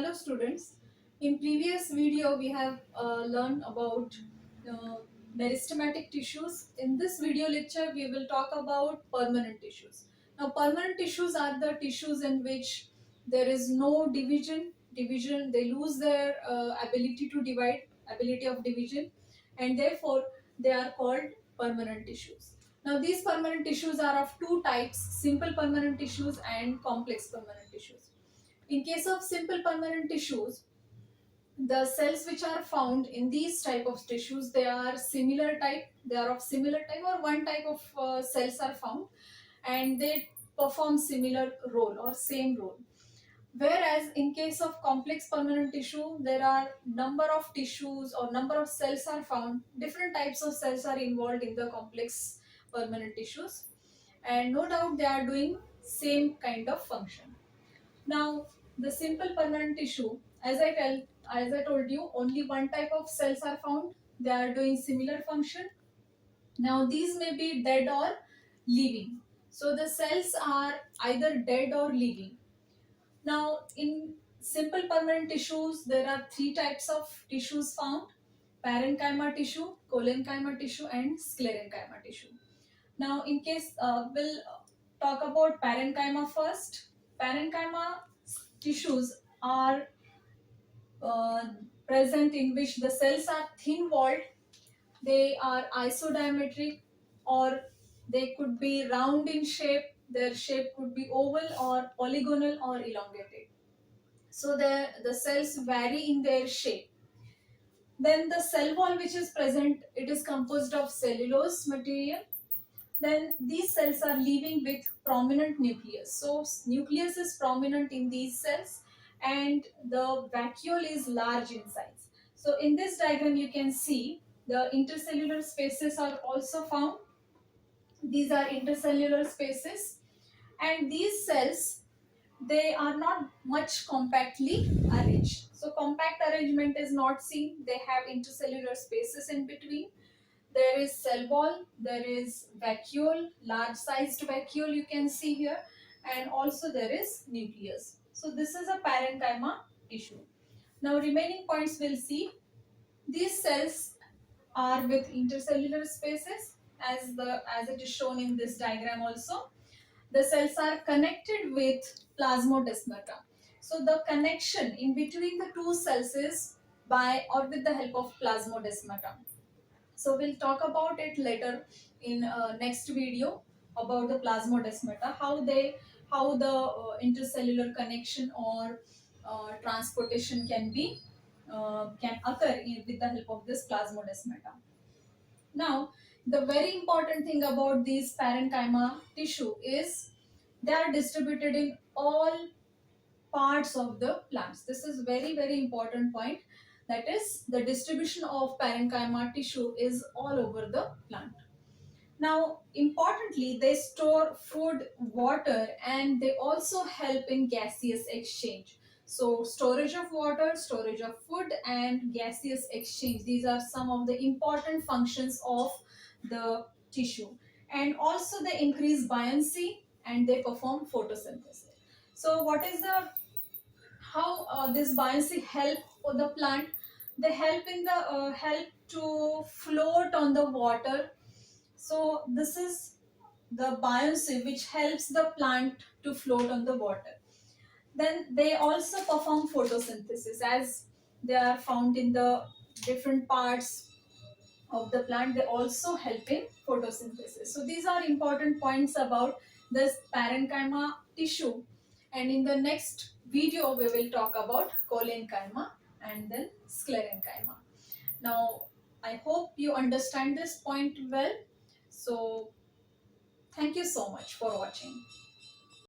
Hello students, in previous video we have learned about uh, meristematic tissues. In this video lecture we will talk about permanent tissues. Now permanent tissues are the tissues in which there is no division, they lose their ability to divide, ability of division, and therefore they are called permanent tissues. Now these permanent tissues are of two types, simple permanent tissues and complex permanent tissues. In case of simple permanent tissues, the cells which are found in these type of tissues, they are similar type, they are of similar type, or one type of cells are found and they perform similar role or same role. Whereas in case of complex permanent tissue, there are number of tissues or number of cells are found, different types of cells are involved in the complex permanent tissues, and no doubt they are doing same kind of function. Now, the simple permanent tissue, as I told you, only one type of cells are found. They are doing similar function. Now, these may be dead or living. So, the cells are either dead or living. Now, in simple permanent tissues, there are three types of tissues found: parenchyma tissue, collenchyma tissue, and sclerenchyma tissue. Now, in case we'll talk about parenchyma first. Parenchyma tissues are uh, present in which the cells are thin walled, they are isodiametric, or they could be round in shape, their shape could be oval or polygonal or elongated. So the cells vary in their shape. Then the cell wall which is present, it is composed of cellulose material. Then these cells are living with prominent nucleus. So nucleus is prominent in these cells and the vacuole is large in size. So in this diagram you can see the intercellular spaces are also found. These are intercellular spaces, and these cells, they are not much compactly arranged. So compact arrangement is not seen. They have intercellular spaces in between. There is cell wall, there is vacuole, large sized vacuole you can see here, and also there is nucleus. So this is a parenchyma tissue. Now remaining points we'll see. These cells are with intercellular spaces as it is shown in this diagram also. The cells are connected with plasmodesmata. So the connection in between the two cells is by or with the help of plasmodesmata. So we'll talk about it later in next video about the plasmodesmata, how the intercellular connection or transportation can occur with the help of this plasmodesmata. Now, the very important thing about these parenchyma tissue is they are distributed in all parts of the plants. This is very important point. That is, the distribution of parenchyma tissue is all over the plant. Now, importantly, they store food, water, and they also help in gaseous exchange. So, storage of water, storage of food, and gaseous exchange. These are some of the important functions of the tissue. And also, they increase buoyancy and they perform photosynthesis. So, what is the how this buoyancy help for the plant? They help in the help to float on the water. So this is the buoyancy which helps the plant to float on the water. Then they also perform photosynthesis as they are found in the different parts of the plant. They also help in photosynthesis. So these are important points about this parenchyma tissue. And in the next video, we will talk about collenchyma and then sclerenchyma. Now, I hope you understand this point well. So, thank you so much for watching.